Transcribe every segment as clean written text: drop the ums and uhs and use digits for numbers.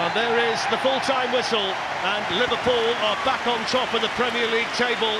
And there is the full-time whistle, and Liverpool are back on top of the Premier League table.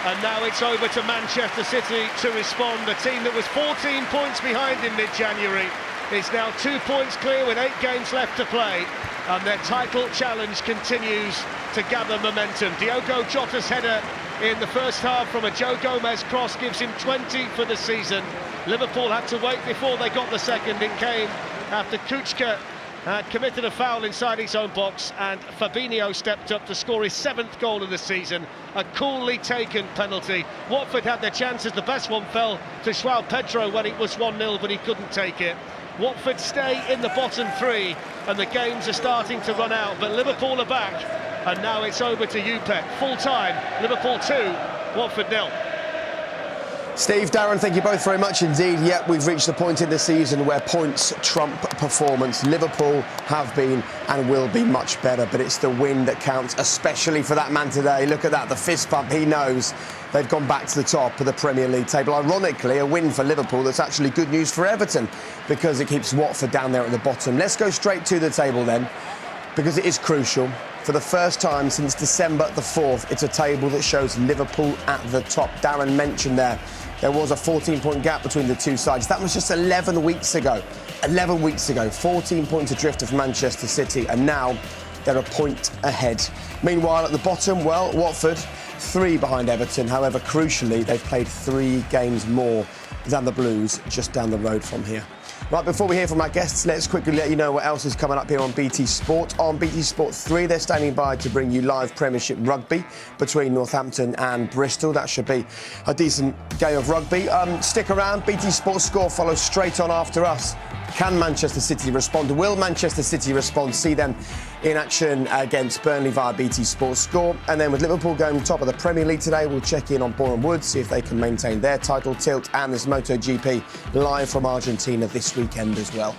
And now it's over to Manchester City to respond. A team that was 14 points behind in mid-January is now 2 points clear with 8 games left to play. And their title challenge continues to gather momentum. Diogo Jota's header in the first half from a Joe Gomez cross gives him 20 for the season. Liverpool had to wait before they got the second. It came after Kuchka had committed a foul inside his own box, and Fabinho stepped up to score his 7th goal of the season. A coolly taken penalty. Watford had their chances. The best one fell to João Pedro when it was 1-0, but he couldn't take it. Watford stay in the bottom 3, and the games are starting to run out, but Liverpool are back, and now it's over to UPEC. Full time, Liverpool 2, Watford 0. Steve, Darren, thank you both very much indeed. Yep, we've reached the point in the season where points trump performance. Liverpool have been and will be much better, but it's the win that counts, especially for that man today. Look at that, the fist pump. He knows they've gone back to the top of the Premier League table. Ironically, a win for Liverpool that's actually good news for Everton, because it keeps Watford down there at the bottom. Let's go straight to the table then, because it is crucial. For the first time since December the 4th, it's a table that shows Liverpool at the top. Darren mentioned there was a 14-point gap between the two sides. That was just 11 weeks ago. 11 weeks ago, 14 points adrift of Manchester City, and now they're a point ahead. Meanwhile, at the bottom, well, Watford, 3 behind Everton. However, crucially, they've played 3 games more than the Blues just down the road from here. Right, before we hear from our guests, let's quickly let you know what else is coming up here on BT Sport. On BT Sport 3, they're standing by to bring you live Premiership rugby between Northampton and Bristol. That should be a decent game of rugby. Stick around, BT Sport Score follows straight on after us. Can Manchester City respond? Will Manchester City respond? See them in action against Burnley via BT Sports Score. And then with Liverpool going top of the Premier League today, we'll check in on Boreham Wood, see if they can maintain their title tilt. And there's MotoGP live from Argentina this weekend as well.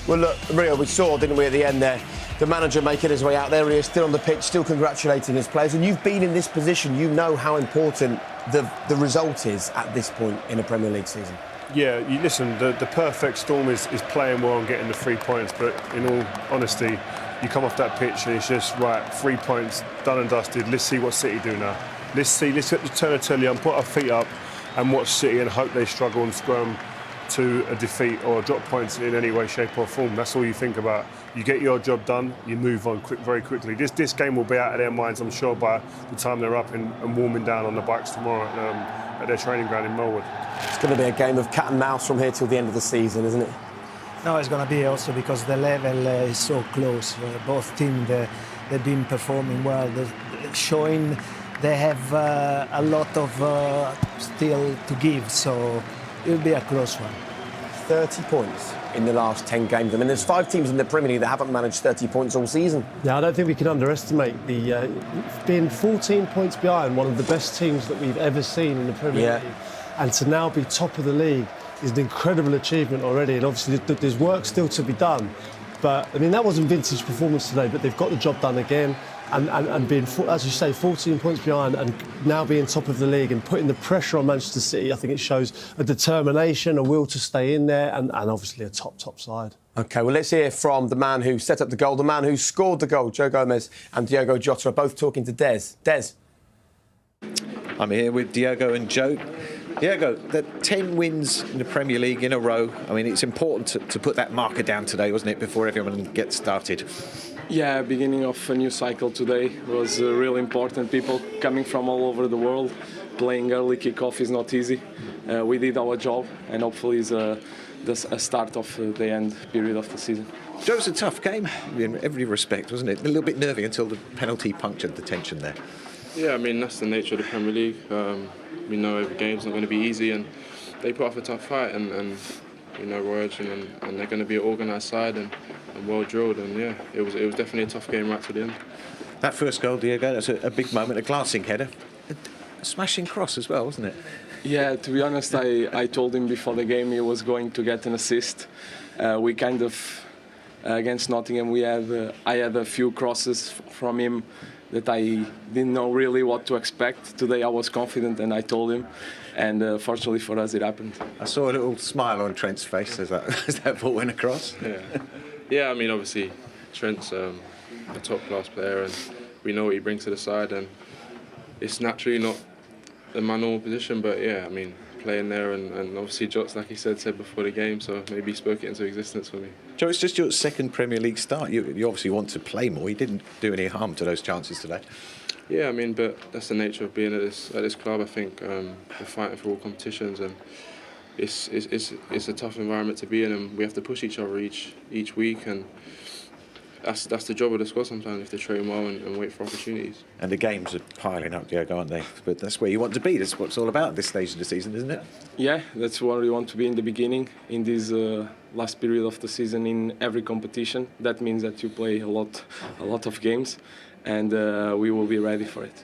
Well, look, Rio, we saw, didn't we, at the end there, the manager making his way out there. He is still on the pitch, still congratulating his players. And you've been in this position. You know how important the result is at this point in a Premier League season. Yeah, listen, the perfect storm is playing well and getting the 3 points, but in all honesty, you come off that pitch and it's just, right, 3 points, done and dusted. Let's see what City do now. Let's get the turn of telly on, put our feet up and watch City and hope they struggle and scrum to a defeat or drop points in any way, shape or form. That's all you think about. You get your job done, you move on very quickly. This game will be out of their minds, I'm sure, by the time they're up and warming down on the bikes tomorrow at their training ground in Melwood. It's going to be a game of cat and mouse from here till the end of the season, isn't it? No, it's going to be also because the level is so close. Both teams, they've been performing well. They're showing they have a lot of still to give, so it'll be a close one. 30 points in the last 10 games. I mean, there's 5 teams in the Premier League that haven't managed 30 points all season. Yeah, I don't think we can underestimate the being 14 points behind one of the best teams that we've ever seen in the Premier League. And to now be top of the league is an incredible achievement already. And obviously there's work still to be done. But, I mean, that wasn't vintage performance today, but they've got the job done again. And being, as you say, 14 points behind and now being top of the league and putting the pressure on Manchester City, I think it shows a determination, a will to stay in there and obviously a top side. OK, well, let's hear from the man who set up the goal, the man who scored the goal. Joe Gomez and Diogo Jota are both talking to Des. Des. I'm here with Diogo and Joe. Diogo, the 10 wins in the Premier League in a row. I mean, it's important to put that marker down today, wasn't it, before everyone gets started? Yeah, beginning of a new cycle today was really important. People coming from all over the world, playing early kickoff is not easy. We did our job, and hopefully it's a start of the end period of the season. Joe, it was a tough game in every respect, wasn't it? A little bit nervy until the penalty punctured the tension there. Yeah, I mean, that's the nature of the Premier League. We know every game's not going to be easy, and they put up a tough fight, and we know Roy Hodgson, and they're going to be an organised side and well drilled, and yeah, it was definitely a tough game right to the end. That first goal, Diogo, that's a big moment, a glancing header, a smashing cross as well, wasn't it? Yeah, to be honest, I told him before the game he was going to get an assist. We kind of against Nottingham, I had a few crosses from him that I didn't know really what to expect. Today I was confident and I told him, and fortunately for us it happened. I saw a little smile on Trent's face as that ball went across. Yeah, I mean, obviously Trent's a top-class player, and we know what he brings to the side, and it's naturally not my normal position, but yeah, I mean, playing there and obviously Jots, like he said before the game, so maybe he spoke it into existence for me. Joe, it's just your second Premier League start. You obviously want to play more. You didn't do any harm to those chances today. Yeah, I mean, but that's the nature of being at this club. I think we're fighting for all competitions, and it's a tough environment to be in, and we have to push each other each week, and that's the job of the squad sometimes. You have to train well and wait for opportunities. And the games are piling up, Diego, aren't they? But that's where you want to be. That's what it's all about at this stage of the season, isn't it? Yeah, that's where we want to be in the beginning, in this last period of the season, in every competition. That means that you play a lot of games, and we will be ready for it.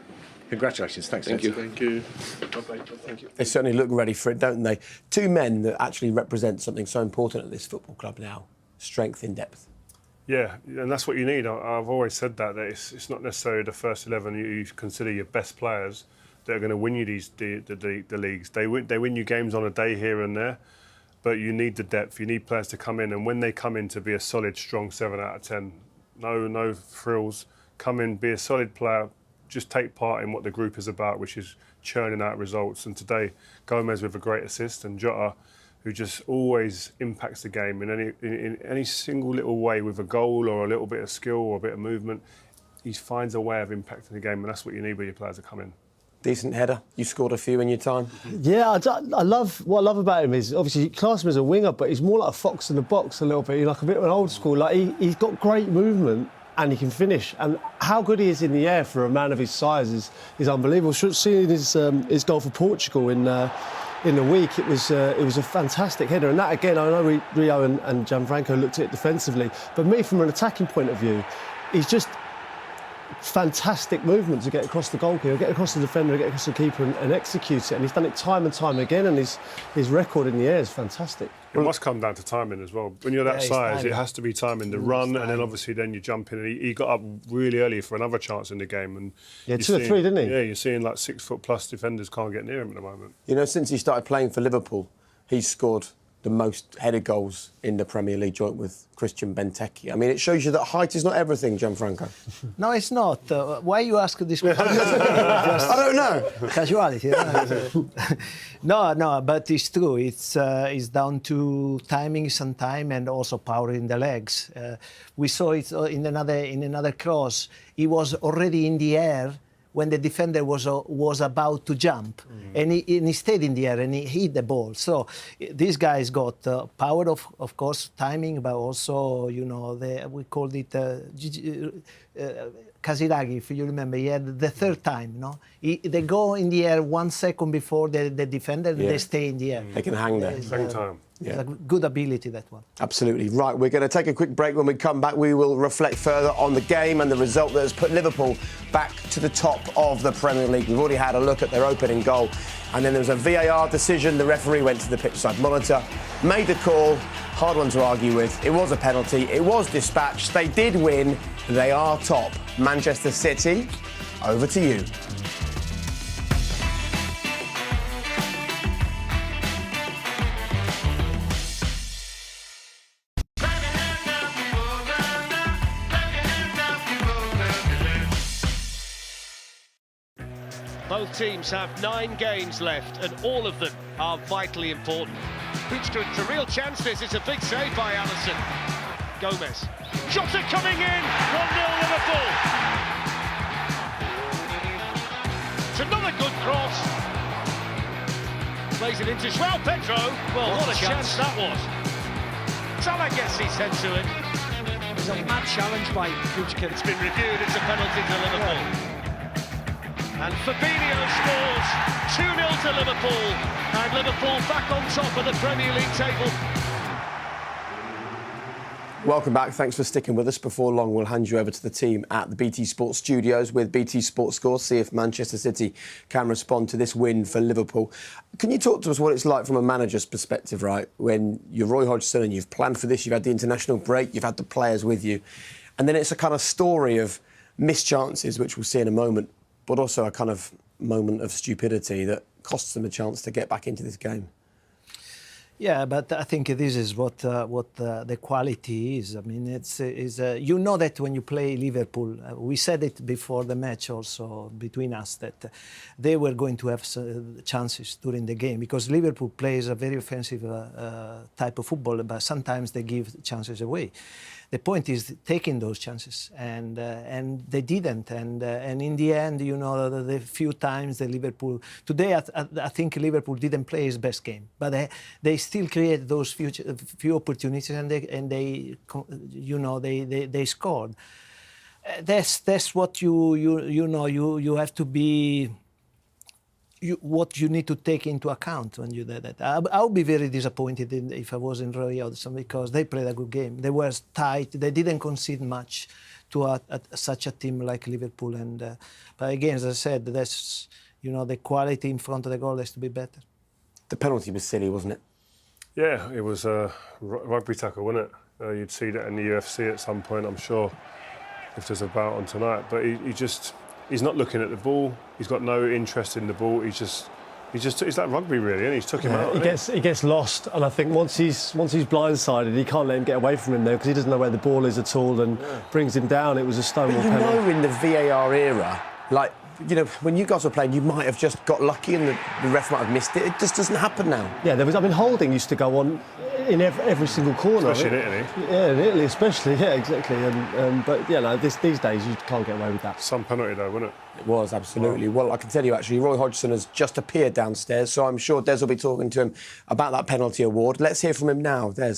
Congratulations. Thanks. Thank you. Thank you. Thank you. They certainly look ready for it, don't they? Two men that actually represent something so important at this football club now: strength in depth. Yeah, and that's what you need. I've always said that it's not necessarily the first 11 you consider your best players that are going to win you the leagues. They win you games on a day here and there, but you need the depth. You need players to come in, and when they come in, to be a solid, strong 7 out of 10. No frills. Come in, be a solid player. Just take part in what the group is about, which is churning out results. And today, Gomez with a great assist, and Jota, who just always impacts the game in any single little way, with a goal or a little bit of skill or a bit of movement. He finds a way of impacting the game, and that's what you need when your players are coming. Decent header. You scored a few in your time. Yeah, I love what I love about him is obviously you class him as a winger, but he's more like a fox in the box a little bit. He's like a bit of an old school. Like he's got great movement and he can finish. And how good he is in the air for a man of his size is unbelievable. Seeing his goal for Portugal in the week, it was a fantastic header. And that again, I know Rio and Gianfranco looked at it defensively, but me from an attacking point of view, he's just fantastic movement to get across the goalkeeper, get across the defender, get across the keeper and execute it. And he's done it time and time again, and his record in the air is fantastic. It must come down to timing as well. When you're that size, it has to be timing the run, and then obviously then you jump in. And he got up really early for another chance in the game. And yeah, 2 or 3, didn't he? Yeah, you're seeing like 6 foot plus defenders can't get near him at the moment. You know, since he started playing for Liverpool, he's scored the most headed goals in the Premier League, joint with Christian Benteke. I mean, it shows you that height is not everything, Gianfranco. No, it's not. Why you ask this question? I don't know. Casuality. No, but it's true. It's down to timing sometime and also power in the legs. We saw it in another cross. He was already in the air when the defender was about to jump, and he stayed in the air and he hit the ball. So this guy's got power of course, timing, but also, you know, we called it Casiraghi, if you remember. He had the third time, no? They go in the air 1 second before the defender, and they stay in the air. They can hang there. Same time. It's a good ability, that one. Absolutely. Right, we're going to take a quick break. When we come back, we will reflect further on the game and the result that has put Liverpool back to the top of the Premier League. We've already had a look at their opening goal, and then there was a VAR decision. The referee went to the pitchside monitor, made the call, hard one to argue with. It was a penalty. It was dispatched. They did win. They are top. Manchester City, over to you. Both teams have 9 games left, and all of them are vitally important. It's a real chance, this. It's a big save by Alisson. Gomez. Jota coming in! 1-0 Liverpool! It's another good cross. Plays it into João Pedro. Well, what a chance that was. Salah gets his head to it. It's a mad challenge by Kuchkin. It's been reviewed, it's a penalty to Liverpool. Yeah. And Fabinho scores 2-0 to Liverpool, and Liverpool back on top of the Premier League table. Welcome back. Thanks for sticking with us. Before long, we'll hand you over to the team at the BT Sports studios with BT Sports Scores, see if Manchester City can respond to this win for Liverpool. Can you talk to us what it's like from a manager's perspective, right, when you're Roy Hodgson and you've planned for this, you've had the international break, you've had the players with you, and then it's a kind of story of missed chances, which we'll see in a moment, but also a kind of moment of stupidity that costs them a chance to get back into this game? Yeah, but I think this is what the quality is. I mean, it's you know that when you play Liverpool, we said it before the match also between us that they were going to have chances during the game because Liverpool plays a very offensive type of football, but sometimes they give chances away. The point is taking those chances, and they didn't. And in the end, you know, the few times the Liverpool today, I think Liverpool didn't play his best game, but they still created those few opportunities, and they scored. That's what you have to be. What you need to take into account when you do that. I would be very disappointed if I was in Roy Hodgson because they played a good game. They were tight. They didn't concede much to such a team like Liverpool. But again, as I said, that's the quality in front of the goal has to be better. The penalty was silly, wasn't it? Yeah, it was a rugby tackle, wasn't it? You'd see that in the UFC at some point, I'm sure, if there's a bout on tonight. But he's not looking at the ball. He's got no interest in the ball. It's like rugby really, and he's took him out. He gets lost, and I think once he's blindsided, he can't let him get away from him there because he doesn't know where the ball is at all, and brings him down. It was a stonewall penalty. But in the VAR era, when you guys were playing, you might have just got lucky and the ref might have missed it. It just doesn't happen now. Yeah, holding used to go on in every single corner. Especially in Italy. Yeah, in Italy especially, yeah, exactly. But these days you can't get away with that. Some penalty though, wasn't it? It was, absolutely. Well, I can tell you actually, Roy Hodgson has just appeared downstairs, so I'm sure Des will be talking to him about that penalty award. Let's hear from him now, Des.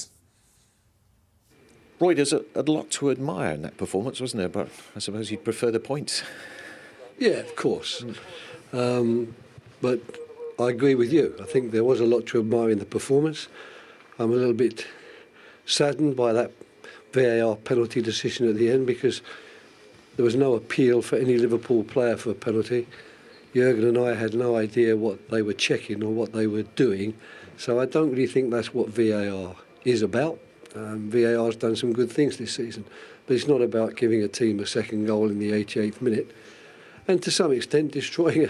Roy, there's a lot to admire in that performance, wasn't there? But I suppose you'd prefer the points. Yeah, of course. But I agree with you. I think there was a lot to admire in the performance. I'm a little bit saddened by that VAR penalty decision at the end because there was no appeal for any Liverpool player for a penalty. Jurgen and I had no idea what they were checking or what they were doing. So I don't really think that's what VAR is about. VAR's done some good things this season, but it's not about giving a team a second goal in the 88th minute. And to some extent destroying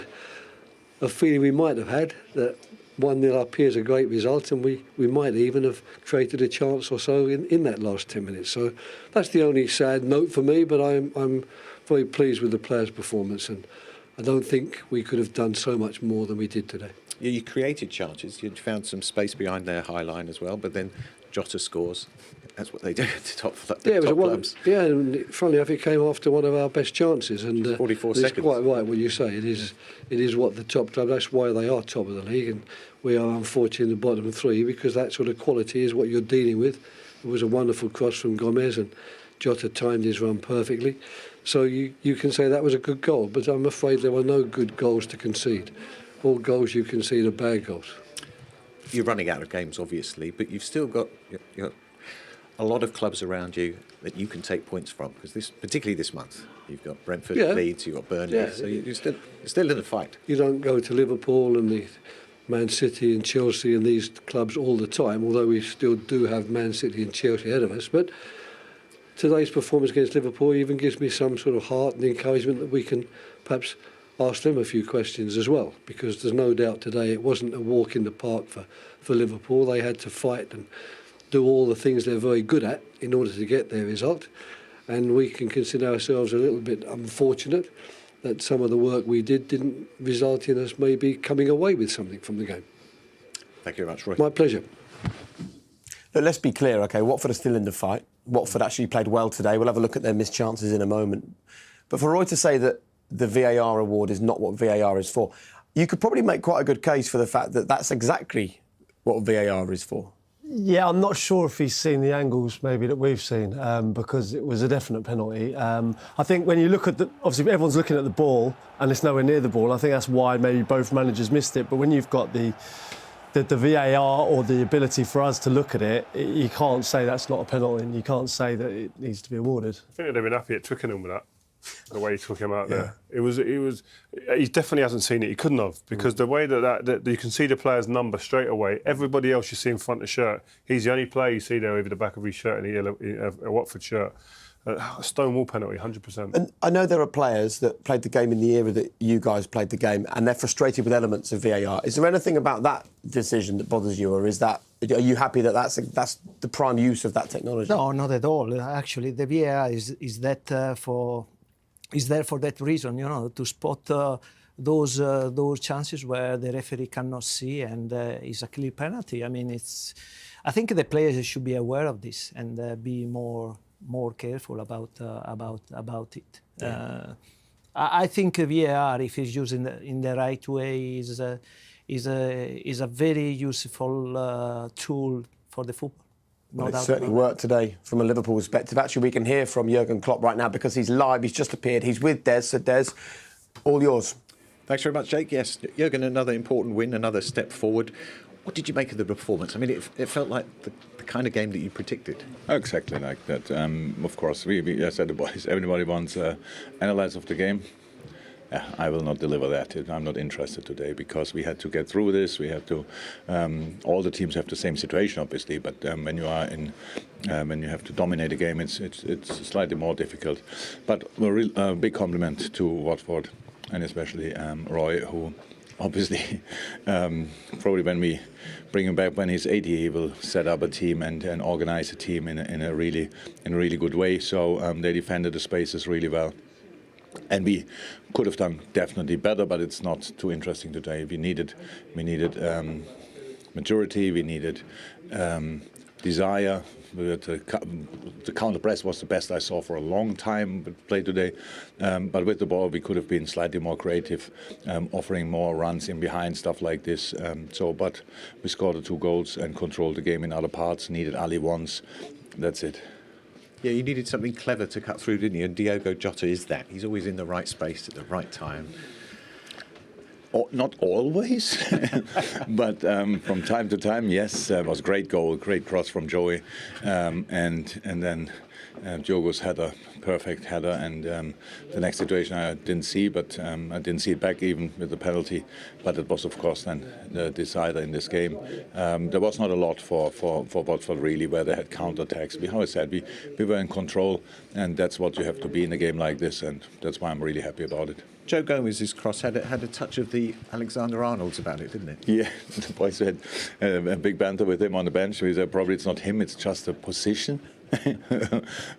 a feeling we might have had that 1-0 up here is a great result, and we might even have created a chance or so in that last 10 minutes. So that's the only sad note for me, but I'm very pleased with the players' performance, and I don't think we could have done so much more than we did today. Yeah, you created chances. You found some space behind their high line as well, but then Jota scores. That's what they do at the top clubs. Yeah, and funnily enough, it came after one of our best chances. And 44 seconds. It's quite right what you say. It is what the top club. That's why they are top of the league, and we are unfortunately in the bottom three because that sort of quality is what you're dealing with. It was a wonderful cross from Gomez, and Jota timed his run perfectly. So you can say that was a good goal, but I'm afraid there were no good goals to concede. All goals you concede are bad goals. You're running out of games, obviously, but you've still got a lot of clubs around you that you can take points from, because particularly this month, you've got Brentford, Leeds, you've got Burnley, so you're still in the fight. You don't go to Liverpool and the Man City and Chelsea and these clubs all the time, although we still do have Man City and Chelsea ahead of us. But today's performance against Liverpool even gives me some sort of heart and encouragement that we can perhaps ask them a few questions as well, because there's no doubt today it wasn't a walk in the park for Liverpool. They had to fight and do all the things they're very good at in order to get their result, and we can consider ourselves a little bit unfortunate that some of the work we didn't result in us maybe coming away with something from the game. Thank you very much, Roy. My pleasure. But let's be clear, OK, Watford are still in the fight. Watford actually played well today. We'll have a look at their missed chances in a moment. But for Roy to say that the VAR award is not what VAR is for, you could probably make quite a good case for the fact that that's exactly what VAR is for. Yeah, I'm not sure if he's seen the angles maybe that we've seen because it was a definite penalty. I think when you look at obviously everyone's looking at the ball and it's nowhere near the ball. I think that's why maybe both managers missed it. But when you've got the VAR or the ability for us to look at it, you can't say that's not a penalty and you can't say that it needs to be awarded. I think they'd have been happy at Twickenham with that. The way he took him out there, he definitely hasn't seen it. He couldn't have, because the way that you can see the player's number straight away. Everybody else you see in front of the shirt, he's the only player you see there over the back of his shirt in a Watford shirt. a stonewall penalty, 100%. And I know there are players that played the game in the era that you guys played the game, and they're frustrated with elements of VAR. Is there anything about that decision that bothers you, or are you happy that that's the prime use of that technology? No, not at all. Actually, the VAR is there for that reason, to spot those chances where the referee cannot see, and it's a clear penalty. I mean, I think the players should be aware of this and be more careful about it. Yeah. I think VAR, if it's used in the right way, is a very useful tool for the football. Well, it certainly worked today from a Liverpool perspective. Actually, we can hear from Jurgen Klopp right now because he's live. He's just appeared. He's with Des. So, Des, all yours. Thanks very much, Jake. Yes, Jurgen, another important win, another step forward. What did you make of the performance? I mean, it felt like the kind of game that you predicted. Exactly like that. Of course, I said the boys, everybody wants analysis of the game. I will not deliver that. I'm not interested today because we had to get through this. We have to. All the teams have the same situation, obviously, but when you are when you have to dominate a game, it's slightly more difficult. But a big compliment to Watford and especially Roy, who obviously probably when we bring him back when he's 80, he will set up a team and organize a team in a really good way. So they defended the spaces really well. And we could have done definitely better, but it's not too interesting today. We needed maturity. We needed desire. The counter press was the best I saw for a long time play today. But with the ball, we could have been slightly more creative, offering more runs in behind, stuff like this. But we scored the 2 goals and controlled the game in other parts. Needed Ali once. That's it. Yeah, you needed something clever to cut through, didn't you? And Diogo Jota is that. He's always in the right space at the right time. Not always, but from time to time, yes. It was a great goal, great cross from Joey, and then Diogo's header, perfect header, and the next situation I didn't see, but I didn't see it back even with the penalty, but it was of course then the decider in this game. There was not a lot for Watford really where they had counter-attacks. How I said, we were in control, and that's what you have to be in a game like this, and that's why I'm really happy about it. Joe Gomez's cross had a touch of the Alexander-Arnold's about it, didn't it? Yeah, the boys had a big banter with him on the bench. We said probably it's not him, it's just a position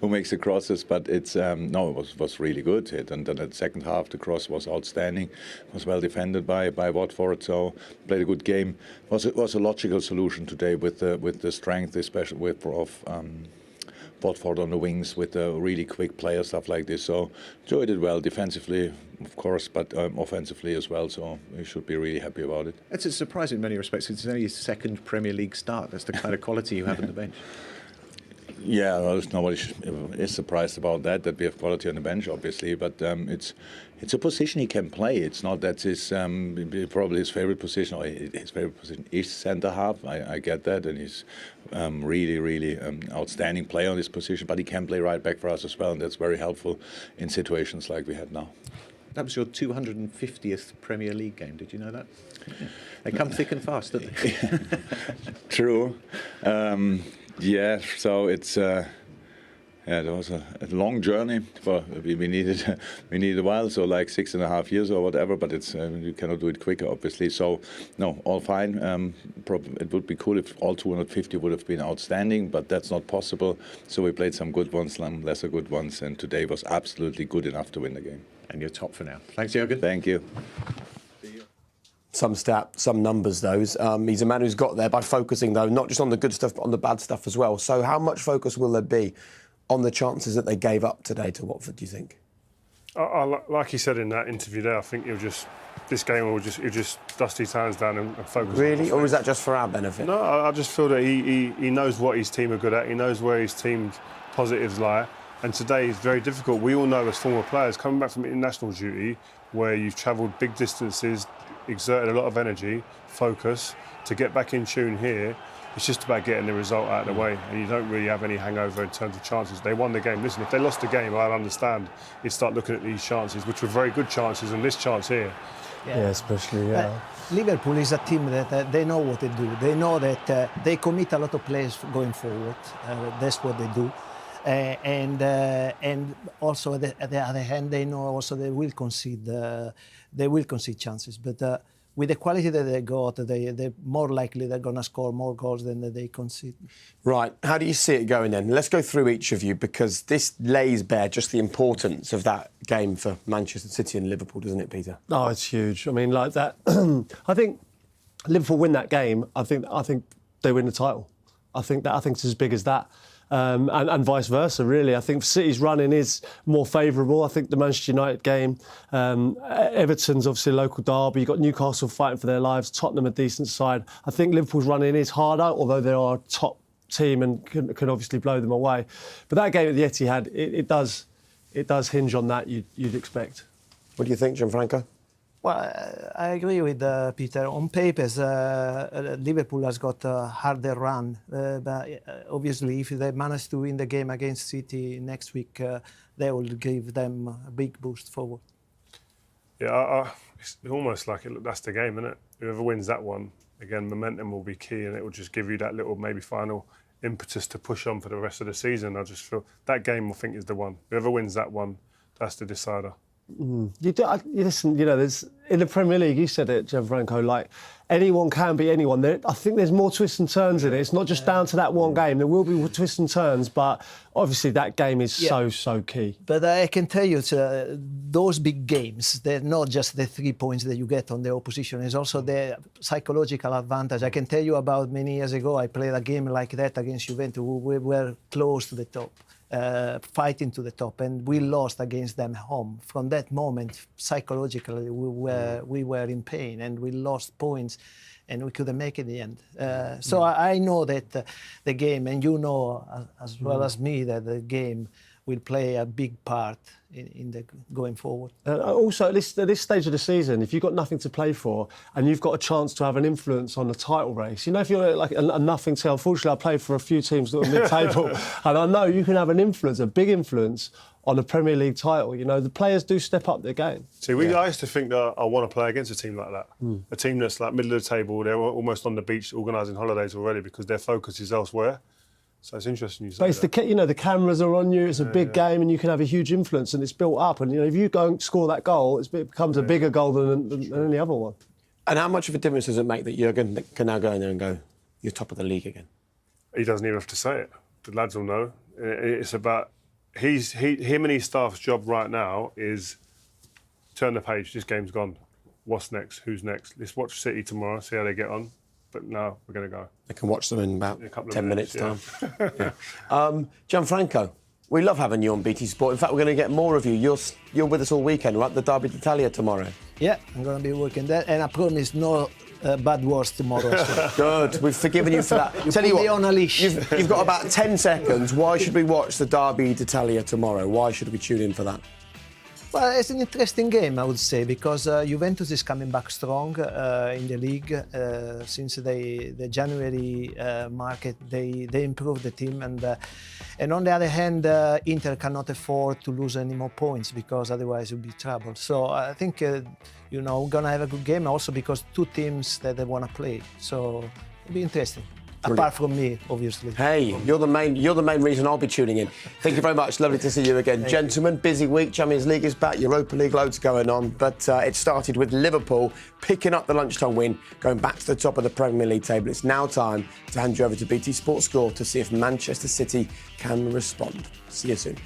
who makes the crosses. But it was really good. And then the second half, the cross was outstanding. Was well defended by Watford. So played a good game. Was a logical solution today with the strength, especially of Watford on the wings with the really quick player, stuff like this. So Joey did well defensively, of course, but offensively as well. So we should be really happy about it. It's a surprise in many respects. It's only his second Premier League start. That's the kind of quality you have on the bench. Yeah, well, nobody is surprised about that we have quality on the bench, obviously. But it's a position he can play. It's not that his probably his favorite position, or his favorite position is centre half. I get that, and he's really outstanding player on this position. But he can play right back for us as well, and that's very helpful in situations like we had now. That was your 250th Premier League game. Did you know that? Yeah. They come thick and fast, don't they? True. Yeah, so it's there was a long journey. We needed a while, so like 6.5 years or whatever. But it's you cannot do it quicker, obviously. So no, all fine. It would be cool if all 250 would have been outstanding, but that's not possible. So we played some good ones, some lesser good ones, and today was absolutely good enough to win the game. And you're top for now. Thanks, Jürgen. Thank you. Some numbers, those. He's a man who's got there by focusing, though, not just on the good stuff, but on the bad stuff as well. So how much focus will there be on the chances that they gave up today to Watford, do you think? Like he said in that interview there, I think he'll just dust his hands down and focus. Really? Or is that just for our benefit? No, I just feel that he knows what his team are good at. He knows where his team's positives lie. And today is very difficult. We all know as former players, coming back from international duty, where you've travelled big distances, exerted a lot of energy, focus, to get back in tune here, it's just about getting the result out of the way, and you don't really have any hangover in terms of chances. They won the game. Listen, if they lost the game, I'd understand. You'd start looking at these chances, which were very good chances, and this chance here. Yeah, especially, yeah. Liverpool is a team that they know what they do. They know that they commit a lot of players going forward. That's what they do. And also at the other hand, they know also they will concede chances. But with the quality that they got, they're more likely they're going to score more goals than they concede. Right. How do you see it going then? Let's go through each of you, because this lays bare just the importance of that game for Manchester City and Liverpool, doesn't it, Peter? Oh, it's huge. I mean, like that. I think Liverpool win that game. I think they win the title. I think it's as big as that. And vice versa, really. I think City's running is more favourable. I think the Manchester United game, Everton's obviously a local derby. You've got Newcastle fighting for their lives, Tottenham a decent side. I think Liverpool's running is harder, although they are a top team and can obviously blow them away. But that game at the Etihad, it does hinge on that, you'd expect. What do you think, Gianfranco? Well, I agree with Peter. On paper, Liverpool has got a harder run. But obviously, if they manage to win the game against City next week, they will give them a big boost forward. Yeah, it's almost like that's the game, isn't it? Whoever wins that one, again, momentum will be key, and it will just give you that little maybe final impetus to push on for the rest of the season. I just feel that game, I think, is the one. Whoever wins that one, that's the decider. Listen, there's in the Premier League, you said it, Gianfranco, like anyone can beat anyone. I think there's more twists and turns in it. It's not just down to that one game. There will be twists and turns, but obviously that game is so key. But I can tell you, those big games, they're not just the 3 points that you get on the opposition. It's also the psychological advantage. I can tell you about many years ago, I played a game like that against Juventus. We were close to the top. Fighting to the top, and we lost against them home. From that moment, psychologically, we were in pain, and we lost points, and we couldn't make it in the end. So I know that the game, and you know as well as me, that the game will play a big part in the going forward. Also, at this stage of the season, if you've got nothing to play for and you've got a chance to have an influence on the title race, if you're like a nothing to, unfortunately, I played for a few teams that were mid-table, and I know you can have an influence, a big influence on the Premier League title. The players do step up their game. See, I used to think that I want to play against a team like that. A team that's like middle of the table, they're almost on the beach organising holidays already because their focus is elsewhere. So it's interesting you say that. But the cameras are on you, it's a big game, and you can have a huge influence, and it's built up. And, if you go and score that goal, it becomes a bigger goal than any other one. And how much of a difference does it make that Jurgen can now go in there and go, you're top of the league again? He doesn't even have to say it. The lads will know. It's about him and his staff's job right now is turn the page, this game's gone. What's next? Who's next? Let's watch City tomorrow, see how they get on. But now we're going to go. They can watch them in about 10 minutes' time. Yeah. Gianfranco, we love having you on BT Sport. In fact, we're going to get more of you. You're with us all weekend, right? The Derby d'Italia tomorrow. Yeah, I'm going to be working there, and I promise no bad words tomorrow. Good, we've forgiven you for that. Tell you what, on a leash. You've got about 10 seconds. Why should we watch the Derby d'Italia tomorrow? Why should we tune in for that? Well, it's an interesting game, I would say, because Juventus is coming back strong in the league. Since the January market, they improved the team, and on the other hand, Inter cannot afford to lose any more points because otherwise it would be trouble. So I think we're gonna have a good game, also because two teams that they want to play. So it'll be interesting. Brilliant. Apart from me, obviously. Hey, you're the main reason I'll be tuning in. Thank you very much. Lovely to see you again. Gentlemen, busy week. Champions League is back. Europa League, loads going on. But it started with Liverpool picking up the lunchtime win, going back to the top of the Premier League table. It's now time to hand you over to BT Sport Score to see if Manchester City can respond. See you soon.